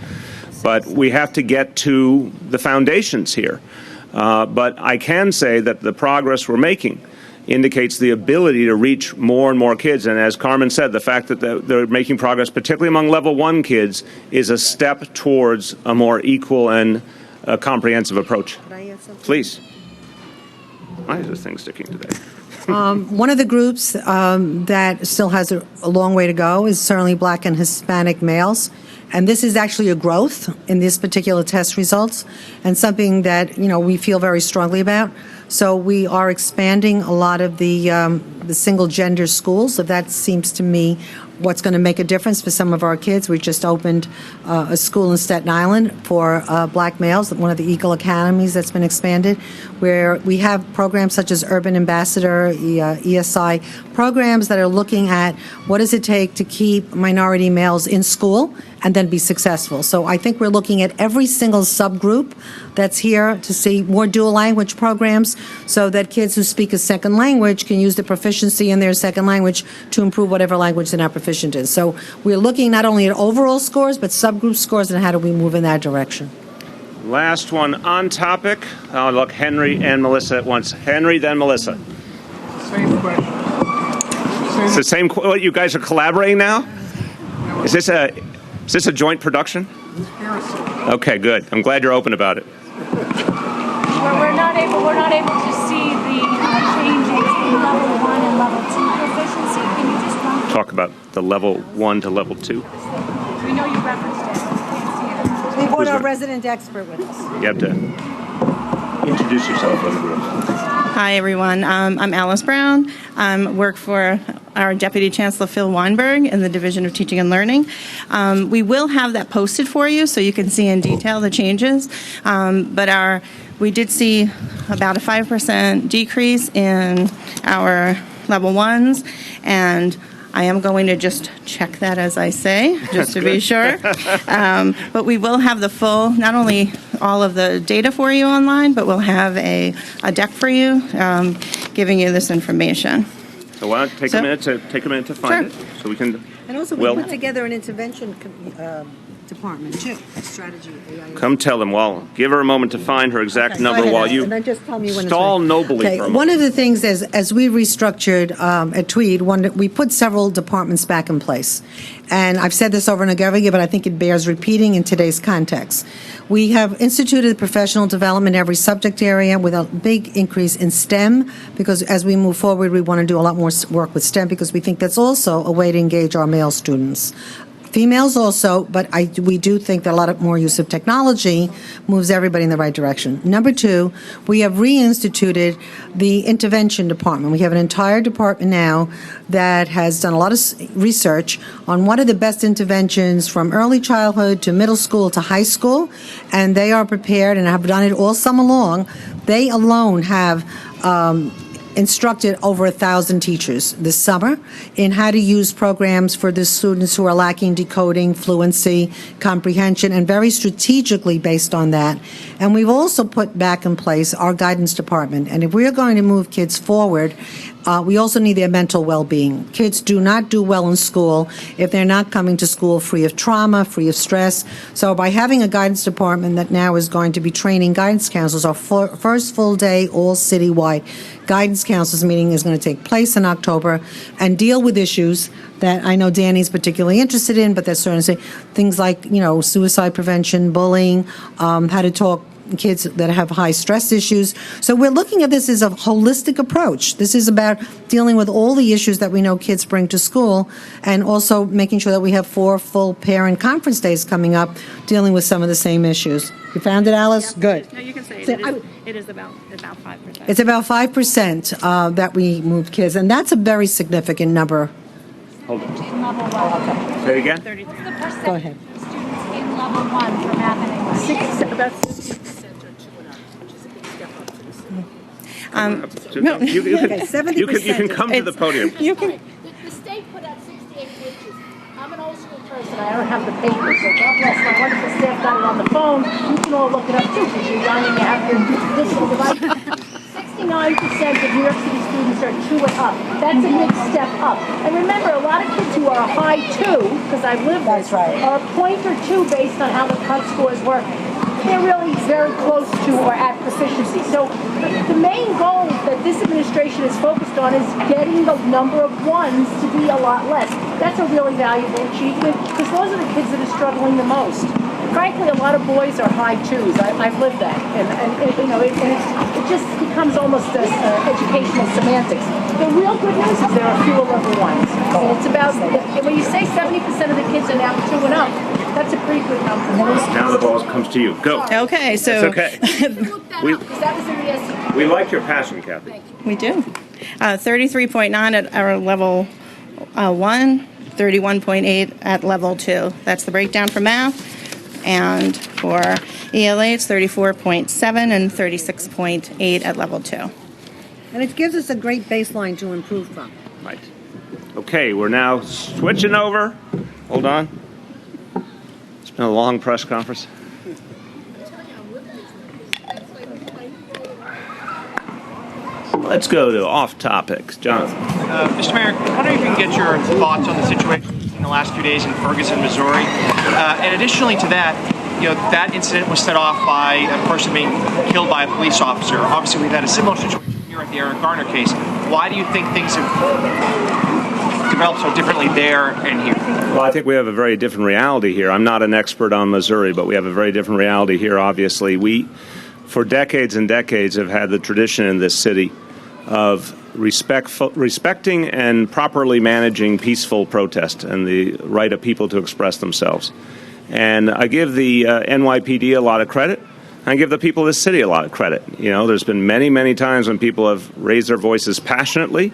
But we have to get to the foundations here. But I can say that the progress we're making indicates the ability to reach more and more kids. And as Carmen said, the fact that they're making progress, particularly among level 1 kids, is a step towards a more equal and comprehensive approach. Please. Why is this thing sticking today? One of the groups that still has a long way to go is certainly Black and Hispanic males. And this is actually a growth in these particular test results and something that, we feel very strongly about. So we are expanding a lot of the single-gender schools. So that seems to me what's going to make a difference for some of our kids. We just opened a school in Staten Island for Black males, one of the Eagle Academies that's been expanded, where we have programs such as Urban Ambassador, ESI, programs that are looking at what does it take to keep minority males in school and then be successful. So I think we're looking at every single subgroup that's here to see more dual language programs so that kids who speak a second language can use the proficiency in their second language to improve whatever language they're not proficient in. So we're looking not only at overall scores, but subgroup scores and how do we move in that direction. Last one on topic. I'll look Henry and Melissa at once. Henry, then Melissa. Same question. It's the same. What, you guys are collaborating now? Is this a joint production? Okay, good. I'm glad you're open about it. We're not able to see the changes in level 1 and level 2 proficiency. Can you just Talk about the level 1 to level 2. We know you referenced it. We brought our resident expert with us. You have to introduce yourself for the group. Hi, everyone. I'm Alice Brown. Work for our Deputy Chancellor Phil Weinberg in the Division of Teaching and Learning. We will have that posted for you so you can see in detail the changes. But we did see about a 5% decrease in our level 1s, and I am going to just check that as I say, just to be sure. But we will have the full, not only all of the data for you online, but we'll have a deck for you giving you this information. So why don't take a minute to find Sure. it so we can. And also we put together an intervention Department, too. Strategy. Come tell them. Well, give her a moment to find her exact Okay, number go ahead, while Alice, you and then just tell me when it's stall ready. nobly Okay, for a one moment. of the things as we restructured at Tweed, we put several departments back in place. And I've said this over and over again, but I think it bears repeating in today's context. We have instituted professional development in every subject area with a big increase in STEM, because as we move forward, we want to do a lot more work with STEM, because we think that's also a way to engage our male students. Females also, but we do think that a lot more use of technology moves everybody in the right direction. Number two, we have reinstituted the intervention department. We have an entire department now that has done a lot of research on what are the best interventions from early childhood to middle school to high school, and they are prepared and have done it all summer long. They alone have instructed over 1,000 teachers this summer in how to use programs for the students who are lacking decoding, fluency, comprehension, and very strategically based on that. And we've also put back in place our guidance department. And if we are going to move kids forward, we also need their mental well-being. Kids do not do well in school if they're not coming to school free of trauma, free of stress. So by having a guidance department that now is going to be training guidance counselors, our first full day, all citywide guidance counselors meeting is going to take place in October and deal with issues that I know Danny's particularly interested in, but there's certainly things like, suicide prevention, bullying, how to talk kids that have high stress issues. So we're looking at this as a holistic approach. This is about dealing with all the issues that we know kids bring to school, and also making sure that we have 4 full parent conference days coming up dealing with some of the same issues. You found it, Alice? Yep. Good. No, you can say it. It is about 5%. It's about 5% that we moved kids, and that's a very significant number. Hold on. In level 1. Say it again. What's the percentage Go ahead. of students in level 1 for math and English? About 60% are 2 and up, which is a big step up to the No. You can come to the podium. You can. The state put out 68 pages. I'm an old school person. I don't have the paper, so God bless my wonderful staff got it on the phone. You can all look it up too, because you're young and you have your digital device. 69% of New York City students are 2 and up. That's a big step up. And remember, a lot of kids who are a high 2, because I've lived this, are a point or 2 based on how the cut scores work. They're really very close to or at proficiency. So the main goal that this administration is focused on is getting the number of 1s to be a lot less. That's a really valuable achievement, because those are the kids that are struggling the most. Frankly, a lot of boys are high 2s. I've lived that, and it just becomes almost educational semantics. The real good news is there are fewer level 1s. And it's about, when you say 70% of the kids are now 2 and up, that's a pretty good number. Now the ball comes to you. Go. Okay, so That's okay. We like your passion, Kathy. we do. 33.9 at our level 1, 31.8 at level 2. That's the breakdown for math. And for ELA, it's 34.7 and 36.8 at level 2. And it gives us a great baseline to improve from. Right. Okay, we're now switching over. Hold on. It's been a long press conference. Let's go to off topics. Jonathan. Mr. Mayor, I wonder if you can get your thoughts on the situation in the last few days in Ferguson, Missouri. And additionally to that, that incident was set off by a person being killed by a police officer. Obviously, we've had a similar situation here at the Eric Garner case. Why do you think things have developed so differently there and here? Well, I think we have a very different reality here. I'm not an expert on Missouri, but we have a very different reality here, obviously. We, for decades and decades, have had the tradition in this city of respecting and properly managing peaceful protest and the right of people to express themselves. And I give the NYPD a lot of credit. I give the people of this city a lot of credit. There's been many, many times when people have raised their voices passionately,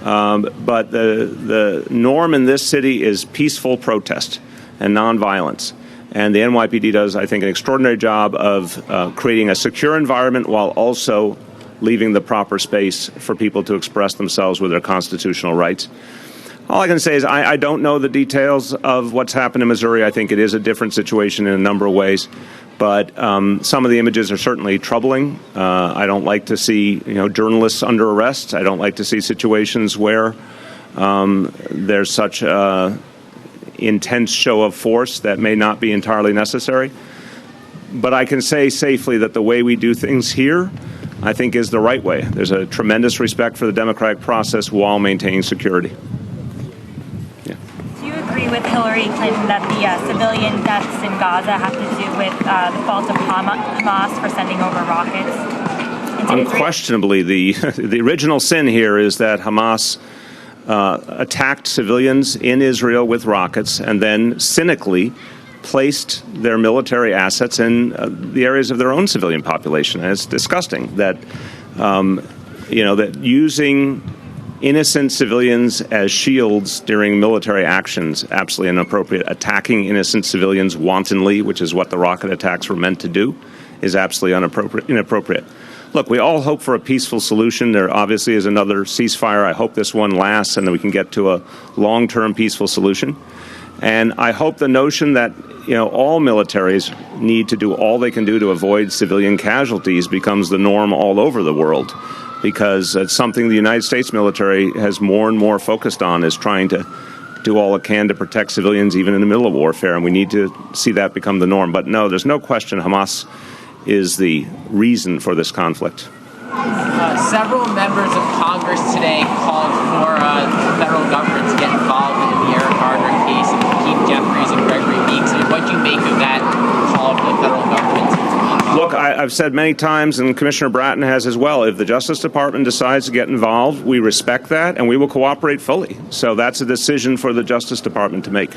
but the norm in this city is peaceful protest and nonviolence. And the NYPD does, I think, an extraordinary job of creating a secure environment while also leaving the proper space for people to express themselves with their constitutional rights. All I can say is I don't know the details of what's happened in Missouri. I think it is a different situation in a number of ways. But some of the images are certainly troubling. I don't like to see journalists under arrest. I don't like to see situations where there's such intense show of force that may not be entirely necessary. But I can say safely that the way we do things here, I think, is the right way. There's a tremendous respect for the democratic process while maintaining security. Do you agree with Hillary Clinton that the civilian deaths in Gaza have to do with the fault of Hamas for sending over rockets? Unquestionably, the original sin here is that Hamas attacked civilians in Israel with rockets and then cynically placed their military assets in the areas of their own civilian population. And it's disgusting that, that using innocent civilians as shields during military actions, absolutely inappropriate. Attacking innocent civilians wantonly, which is what the rocket attacks were meant to do, is absolutely inappropriate. Look, we all hope for a peaceful solution. There obviously is another ceasefire. I hope this one lasts and that we can get to a long-term peaceful solution. And I hope the notion that all militaries need to do all they can do to avoid civilian casualties becomes the norm all over the world, because it's something the United States military has more and more focused on, is trying to do all it can to protect civilians even in the middle of warfare, and we need to see that become the norm. But no, there's no question Hamas is the reason for this conflict. Several members of Congress today called for the federal government to get involved in the Eric Garner case and Keith Jeffries and Gregory Meeks. What do you make of that call for the federal government to be involved? Look, I've said many times, and Commissioner Bratton has as well, if the Justice Department decides to get involved, we respect that and we will cooperate fully. So that's a decision for the Justice Department to make.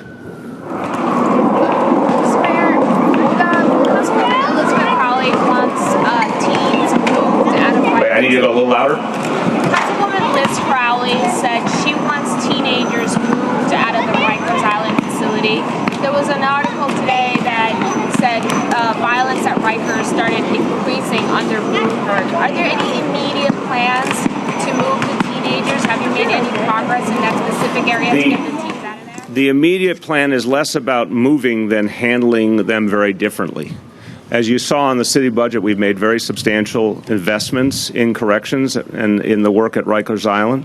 I need you to go a little louder. Councilwoman Liz Crowley said she wants teenagers moved out of the Rikers Island facility. There was an article today that said violence at Rikers started increasing under Bloomberg. Are there any immediate plans to move the teenagers? Have you made any progress in that specific area to get the teens out of there? The immediate plan is less about moving than handling them very differently. As you saw in the city budget, we've made very substantial investments in corrections and in the work at Rikers Island.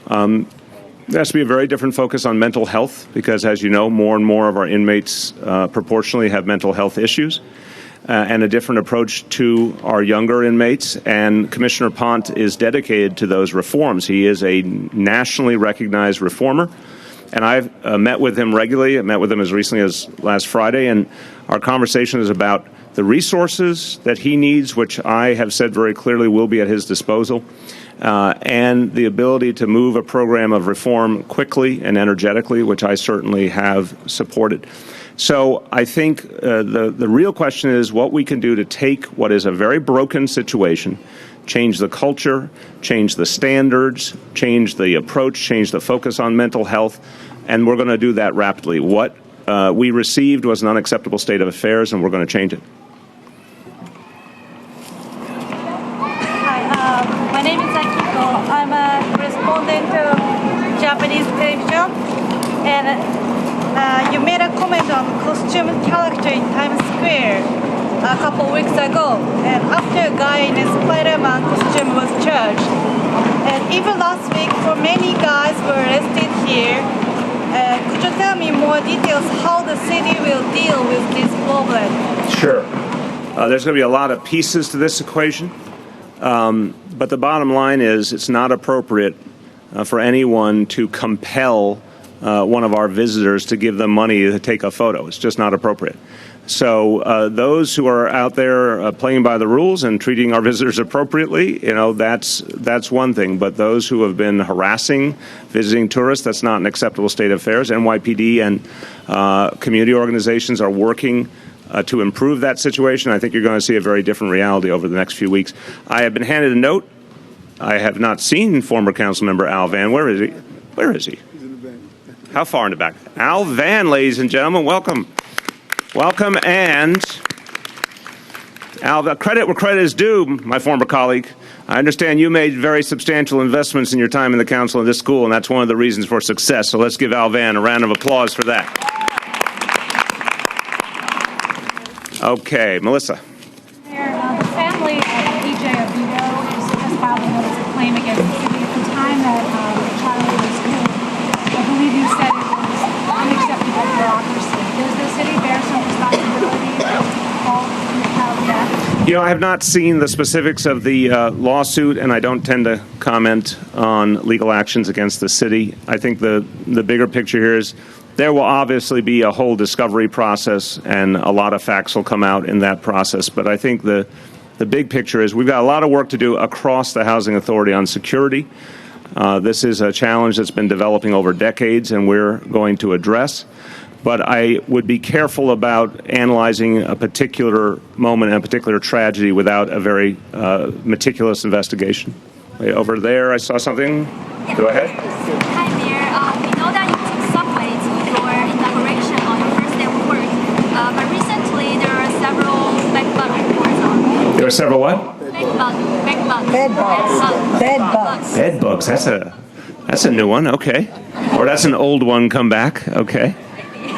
There has to be a very different focus on mental health because, as you know, more and more of our inmates proportionally have mental health issues, and a different approach to our younger inmates. And Commissioner Pont is dedicated to those reforms. He is a nationally recognized reformer. And I've met with him regularly. I met with him as recently as last Friday, and our conversation is about the resources that he needs, which I have said very clearly will be at his disposal, and the ability to move a program of reform quickly and energetically, which I certainly have supported. So I think the real question is what we can do to take what is a very broken situation, change the culture, change the standards, change the approach, change the focus on mental health, and we're going to do that rapidly. What we received was an unacceptable state of affairs, and we're going to change it. My name is Akiko. I'm a correspondent of Japanese television, and you made a comment on costume character in Times Square a couple weeks ago, and after a guy in a Spider-Man costume was charged. And even last week, for many guys were arrested here. Could you tell me more details how the city will deal with this problem? Sure. There's going to be a lot of pieces to this equation. But the bottom line is it's not appropriate for anyone to compel one of our visitors to give them money to take a photo. It's just not appropriate. So those who are out there playing by the rules and treating our visitors appropriately, that's one thing. But those who have been harassing visiting tourists, that's not an acceptable state of affairs. NYPD and community organizations are working to improve that situation. I think you're going to see a very different reality over the next few weeks. I have been handed a note. I have not seen former Councilmember Al Van. Where is he? Where is he? He's in the back. How far in the back? Al Van, ladies and gentlemen, welcome. Welcome, and Al, credit where credit is due, my former colleague. I understand you made very substantial investments in your time in the council in this school, and that's one of the reasons for success. So let's give Al Van a round of applause for that. Okay, Melissa. The family of PJ Oviedo has filed a notice of claim against the city at the time that the child was killed. I believe you said it was unacceptable for I have not seen the specifics of the lawsuit, and I don't tend to comment on legal actions against the city. I think the bigger picture here is there will obviously be a whole discovery process, and a lot of facts will come out in that process. But I think the big picture is we've got a lot of work to do across the Housing Authority on security. This is a challenge that's been developing over decades, and we're going to address. But I would be careful about analyzing a particular moment and a particular tragedy without a very meticulous investigation. Over there, I saw something. Go ahead. Hi, Mayor. We know that you took subway to your inauguration on your first day of work, but recently there are several bed bug reports on. There are several what? Bed bugs. Bed bugs. That's a new one. Okay. Or that's an old one come back. Okay.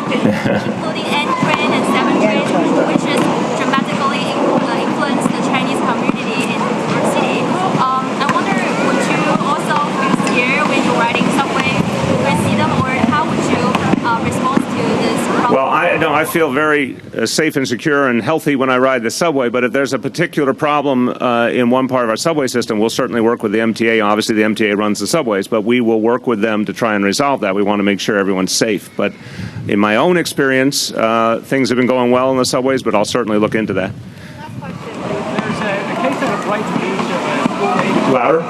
Including N train and 7 train, which has dramatically influenced the Chinese community in New York City. I wonder, would you also feel scared when you're riding subway and see them, or how would you respond to this problem? Well, I feel very safe and secure and healthy when I ride the subway, but if there's a particular problem in one part of our subway system, we'll certainly work with the MTA. Obviously, the MTA runs the subways, but we will work with them to try and resolve that. We want to make sure everyone's safe. But in my own experience, things have been going well in the subways, but I'll certainly look into that. There's a case of a bright speech of a school aide. Louder.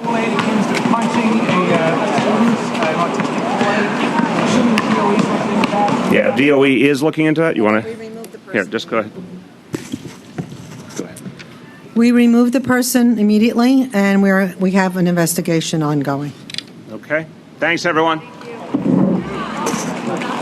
School aide accused of punching a student, an autistic boy. Assuming the DOE is looking into that. Yeah, DOE is looking into that. You want to? Here, just go ahead. We removed the person immediately, and we have an investigation ongoing. Okay. Thanks, everyone. Thank you.